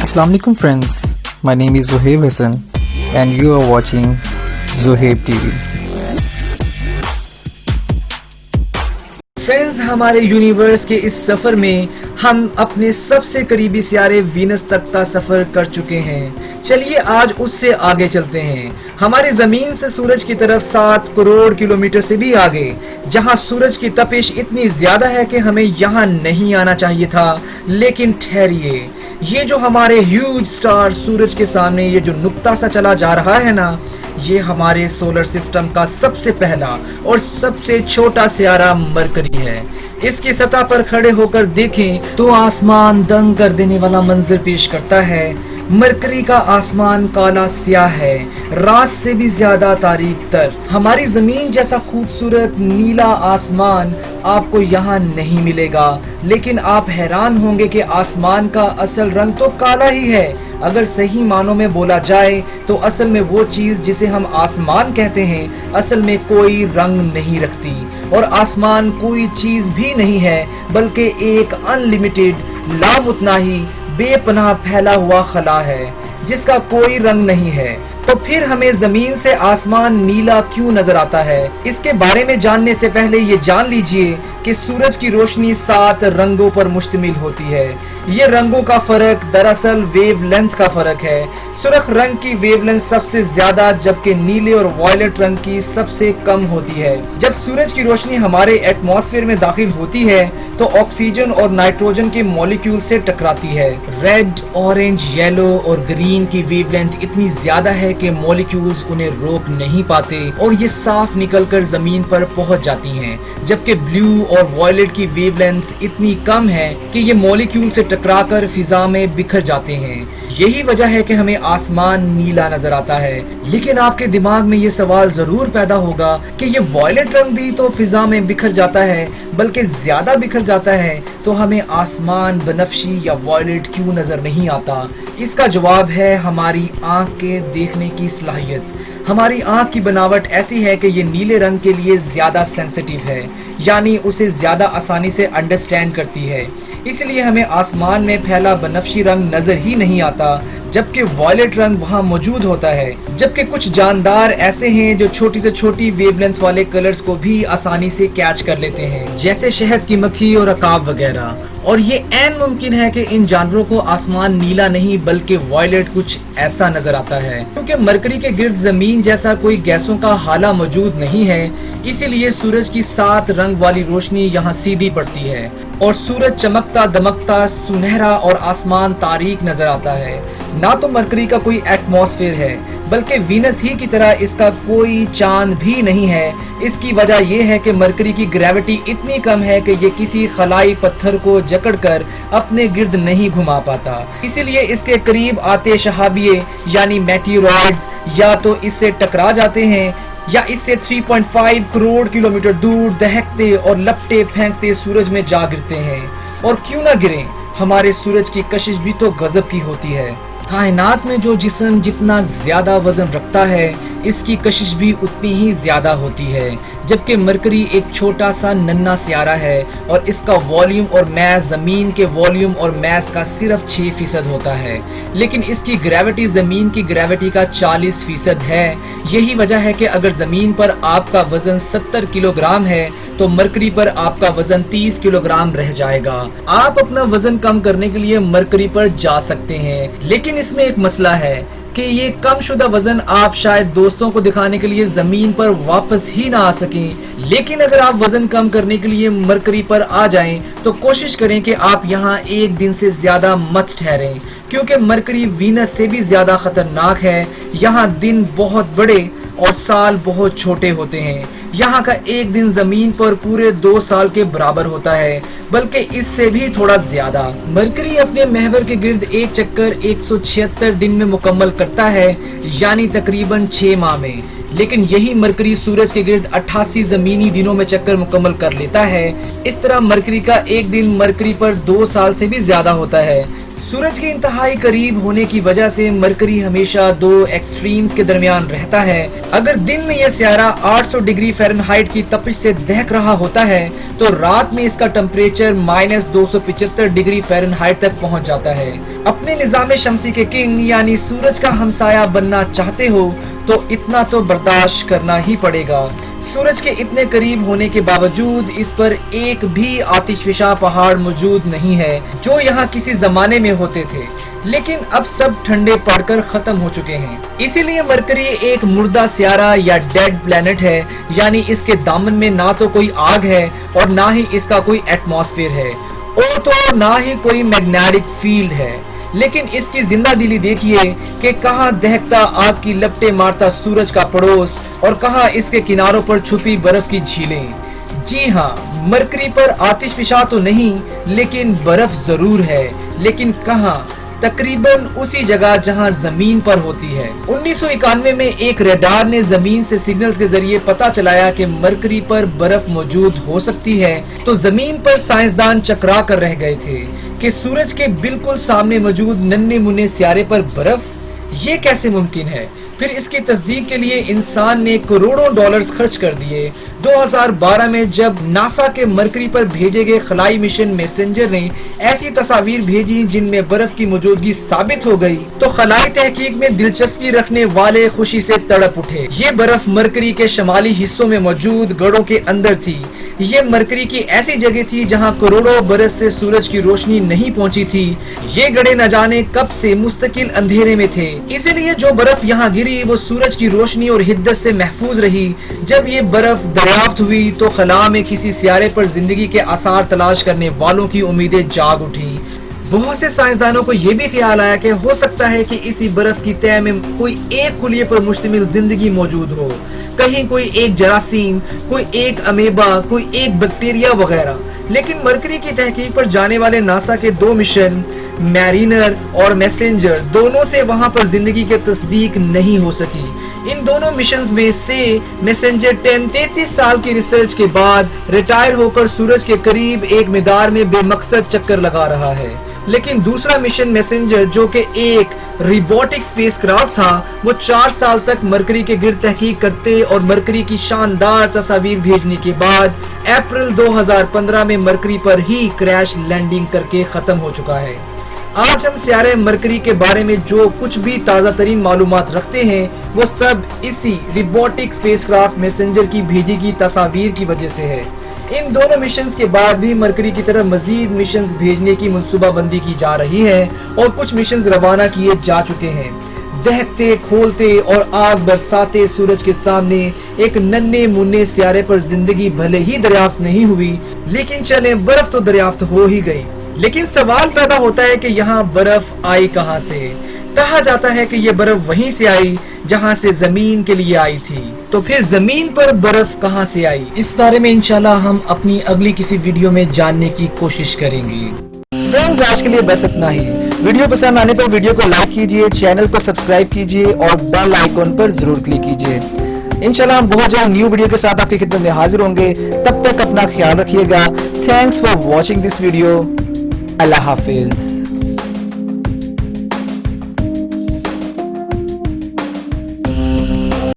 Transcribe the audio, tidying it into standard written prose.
Assalamu alaikum friends, my name is Zohaib Hassan and you are watching Zohaib TV. Friends, हमारे universe के इस सफर में हम अपने सबसे करीबी सियारे वीनस तक का सफर कर चुके हैं। चलिए आज उससे आगे चलते हैं, हमारी जमीन से सूरज की तरफ 7 करोड़ किलोमीटर से भी आगे, जहां सूरज की तपिश इतनी ज्यादा है कि हमें यहां नहीं आना चाहिए था। लेकिन ठहरिए, ये जो हमारे ह्यूज स्टार सूरज के सामने ये जो नुक्ता सा चला जा रहा है ना, ये हमारे सोलर सिस्टम का सबसे पहला और सबसे छोटा सियारा मरकरी है। इसकी सतह पर खड़े होकर देखें तो आसमान दंग कर देने वाला मंजर पेश करता है। मरकरी का आसमान काला स्याह है, रात से भी ज्यादा तारीक तर। हमारी जमीन जैसा खूबसूरत नीला आसमान आपको यहाँ नहीं मिलेगा, लेकिन आप हैरान होंगे कि आसमान का असल रंग तो काला ही है। अगर सही मानों में बोला जाए तो असल में वो चीज जिसे हम आसमान कहते हैं असल में कोई रंग नहीं रखती, और आसमान कोई चीज भी नहीं है बल्कि एक अनलिमिटेड लामुतनाही बेपनाह फैला हुआ खला है जिसका कोई रंग नहीं है। तो फिर हमें जमीन से आसमान नीला क्यों नजर आता है? इसके बारे में जानने से पहले ये जान लीजिए कि सूरज की रोशनी 7 रंगों पर मुश्तमिल होती है। ये रंगों का फर्क दरअसल वेव लेंथ का फर्क है। सुर्ख रंग की वेव लेंथ सबसे ज्यादा, जबकि नीले और वायलेट रंग की सबसे कम होती है। जब सूरज की रोशनी हमारे एटमॉस्फेयर में दाखिल होती है तो ऑक्सीजन और नाइट्रोजन के मॉलिक्यूल से टकराती है। रेड, ऑरेंज, येलो और ग्रीन की वेव लेंथ इतनी ज्यादा है कि मॉलिक्यूल्स उन्हें रोक नहीं पाते और ये साफ निकलकर जमीन पर पहुंच जाती हैं, जबकि ब्लू और वायलेट की वेवलेंथ इतनी कम है कि ये मॉलिक्यूल से टकराकर फिजा में बिखर जाते हैं। यही वजह है कि हमें आसमान नीला नजर आता है। लेकिन आपके दिमाग में ये सवाल जरूर पैदा होगा कि ये वायलेट रंग भी तो फिजा में बिखर जाता है, बल्कि ज्यादा बिखर जाता है, तो हमें आसमान बनफशी या वायलेट क्यों नजर नहीं आता? इसका जवाब है हमारी आंख के देखने की सलाहियत। हमारी आंख की बनावट ऐसी है कि ये नीले रंग के लिए ज्यादा सेंसिटिव है, यानी उसे ज्यादा आसानी से अंडरस्टैंड करती है। इसलिए हमें आसमान में फैला बनफशी रंग नजर ही नहीं आता, जबकि वायलेट रंग वहाँ मौजूद होता है। जबकि कुछ जानदार ऐसे हैं जो छोटी से छोटी वेवलेंथ वाले कलर्स को भी आसानी से कैच कर लेते हैं, जैसे शहद की मक्खी और अकाब वगैरह। और ये ऐन मुमकिन है कि इन जानवरों को आसमान नीला नहीं बल्कि वायलेट कुछ ऐसा नजर आता है। क्योंकि मरकरी के गिर्द जमीन जैसा कोई गैसों का हाला मौजूद नहीं है, इसीलिए सूरज की 7 रंग वाली रोशनी यहाँ सीधी पड़ती है और सूरज चमकता दमकता सुनहरा और आसमान तारीक नजर आता है। ना तो मरकरी का कोई एटमॉस्फेयर है, बल्कि वीनस ही की तरह इसका कोई चांद भी नहीं है। इसकी वजह यह है कि मरकरी की ग्रेविटी इतनी कम है कि ये किसी खलाई पत्थर को जकड़कर अपने गिर्द नहीं घुमा पाता। इसीलिए इसके करीब आते शहाबिये यानी मेटियोरॉइड्स या तो इससे टकरा जाते हैं या इससे 3.5 करोड़ किलोमीटर दूर दहकते और लपटे फेंकते सूरज में जा गिरते हैं। और क्यों ना गिरें, हमारे सूरज की कशिश भी तो गजब की होती है। कायनात में जो जिस्म जितना ज्यादा वजन रखता है, इसकी कशिश भी उतनी ही ज्यादा होती है। जबकि मरकरी एक छोटा सा नन्हा सियारा है और इसका वॉल्यूम और मैस जमीन के वॉल्यूम और मैस का सिर्फ 6% होता है, लेकिन इसकी ग्रेविटी जमीन की ग्रेविटी का 40% है। यही वजह है कि अगर जमीन पर आपका वजन 70 किलोग्राम है तो मरकरी पर आपका वजन 30 किलोग्राम रह जाएगा। आप अपना वजन कम करने के लिए मरकरी पर जा सकते हैं, लेकिन इसमें एक मसला है कि ये कम शुदा वजन आप शायद दोस्तों को दिखाने के लिए जमीन पर वापस ही ना आ सकें। लेकिन अगर आप वजन कम करने के लिए मरकरी पर आ जाएं तो कोशिश करें कि आप यहाँ एक दिन से ज्यादा मत ठहरें, क्योंकि मरकरी वीनस से भी ज्यादा खतरनाक है। यहाँ दिन बहुत बड़े और साल बहुत छोटे होते हैं। यहाँ का एक दिन जमीन पर पूरे 2 साल के बराबर होता है, बल्कि इससे भी थोड़ा ज्यादा। मरकरी अपने महवर के गिर्द एक चक्कर 176 दिन में मुकम्मल करता है, यानी तकरीबन 6 माह में। लेकिन यही मरकरी सूरज के गिर्द 88 जमीनी दिनों में चक्कर मुकम्मल कर लेता है। इस तरह मरकरी का एक दिन मरकरी पर 2 साल से भी ज्यादा होता है, सूरज के इंतहाई करीब होने की वजह से मरकरी हमेशा दो एक्सट्रीम्स के दरमियान रहता है। अगर दिन में यह सियारा 800 डिग्री फ़ारेनहाइट की तपिश से दहक रहा होता है तो रात में इसका टेम्परेचर -275 डिग्री फ़ारेनहाइट तक पहुंच जाता है। अपने निज़ाम शमसी के किंग यानी सूरज का हमसाया बनना चाहते हो तो इतना तो बर्दाश्त करना ही पड़ेगा। सूरज के इतने करीब होने के बावजूद इस पर एक भी आतिशफिशा पहाड़ मौजूद नहीं है जो यहाँ किसी जमाने में होते थे, लेकिन अब सब ठंडे पड़कर खत्म हो चुके हैं। इसीलिए मरकरी एक मुर्दा सियारा या डेड प्लेनेट है, यानी इसके दामन में ना तो कोई आग है और ना ही इसका कोई एटमॉस्फेयर है और तो ना ही कोई मैग्नेटिक फील्ड है। लेकिन इसकी जिंदा दिली देखिए कि कहाँ दहकता आग की लपटें मारता सूरज का पड़ोस और कहाँ इसके किनारों पर छुपी बर्फ की झीलें। जी हाँ, मरकरी पर आतिशफिशा तो नहीं लेकिन बर्फ जरूर है, लेकिन कहाँ? तकरीबन उसी जगह जहां जमीन पर होती है। 1991 में एक रडार ने जमीन से सिग्नल्स के जरिए पता चलाया कि मरकरी पर बर्फ मौजूद हो सकती है, तो जमीन पर साइंसदान चकरा कर रह गए थे कि सूरज के बिल्कुल सामने मौजूद नन्हे मुन्ने सियारे पर बर्फ, ये कैसे मुमकिन है। फिर इसकी तस्दीक के लिए इंसान ने करोड़ों डॉलर्स खर्च कर दिए। 2012 में जब नासा के मरकरी पर भेजे गए खलाई मिशन मैसेंजर ने ऐसी तस्वीर भेजी जिनमें बर्फ की मौजूदगी साबित हो गई, तो खलाई तहकीक में दिलचस्पी रखने वाले खुशी से तड़प उठे। ये बर्फ मरकरी के शमाली हिस्सों में मौजूद गढ़ों के अंदर थी। ये मरकरी की ऐसी जगह थी जहां करोड़ों बरस से सूरज की रोशनी नहीं पहुंची थी। ये गढ़े न जाने कब से मुस्तकिल अंधेरे में थे, इसीलिए जो बर्फ यहाँ गिरी वो सूरज की रोशनी और हिद्दत से महफूज रही। जब ये बर्फ दरियाफ्त हुई तो खला में किसी सियारे पर जिंदगी के आसार तलाश करने वालों की उम्मीदें जाग उठी। बहुत से साइंसदानों को यह भी ख्याल आया कि हो सकता है कि इसी बर्फ की तह में कोई एक खुलिये पर मुश्तमिल जिंदगी मौजूद हो, कहीं कोई एक जरासीम, कोई एक अमेबा, कोई एक बैक्टीरिया वगैरह। लेकिन मरकरी की तहकीक पर जाने वाले नासा के 2 मिशन मैरिनर और मैसेंजर, दोनों से वहां पर जिंदगी की तस्दीक नहीं हो सकी। इन दोनों मिशंस में से मैसेंजर 33 साल की रिसर्च के बाद रिटायर होकर सूरज के करीब एक मिदार में बेमकसद चक्कर लगा रहा है, लेकिन दूसरा मिशन मैसेंजर जो कि एक रोबोटिक स्पेसक्राफ्ट था, वो 4 साल तक मरकरी के गिर्द तहकीक करते और मरकरी की शानदार तस्वीर भेजने के बाद अप्रैल 2015 में मरकरी पर ही क्रैश लैंडिंग करके खत्म हो चुका है। आज हम सियारे मरकरी के बारे में जो कुछ भी ताज़ा तरीन मालूमात रखते हैं वो सब इसी रोबोटिक स्पेसक्राफ्ट मैसेंजर की भेजी की तस्वीर की वजह से है। इन दोनों मिशंस के बाद भी मरकरी की तरफ मजीद मिशंस भेजने की मंसूबाबंदी की जा रही है और कुछ मिशंस रवाना किए जा चुके हैं। दहकते, खोलते और आग बरसाते सूरज के सामने एक नन्हे मुन्ने सियारे पर जिंदगी भले ही दरियाफ्त नहीं हुई, लेकिन चले बर्फ तो दरियाफ्त हो ही गई। लेकिन सवाल पैदा होता है कि यहाँ बर्फ आई कहाँ से। कहा जाता है कि ये बर्फ वहीं से आई जहाँ से जमीन के लिए आई थी, तो फिर जमीन पर बर्फ कहाँ से आई, इस बारे में इंशाल्लाह हम अपनी अगली किसी वीडियो में जानने की कोशिश करेंगे। फ्रेंड्स, आज के लिए बस इतना ही। वीडियो पसंद आने पर वीडियो को लाइक कीजिए, चैनल को सब्सक्राइब कीजिए और बेल आइकॉन पर जरूर क्लिक कीजिए। इंशाल्लाह हम बहुत जल्द न्यू वीडियो के साथ आपकी खिदमत में हाजिर होंगे। तब तक अपना ख्याल रखिएगा। Thanks for watching this video. Allah Hafiz.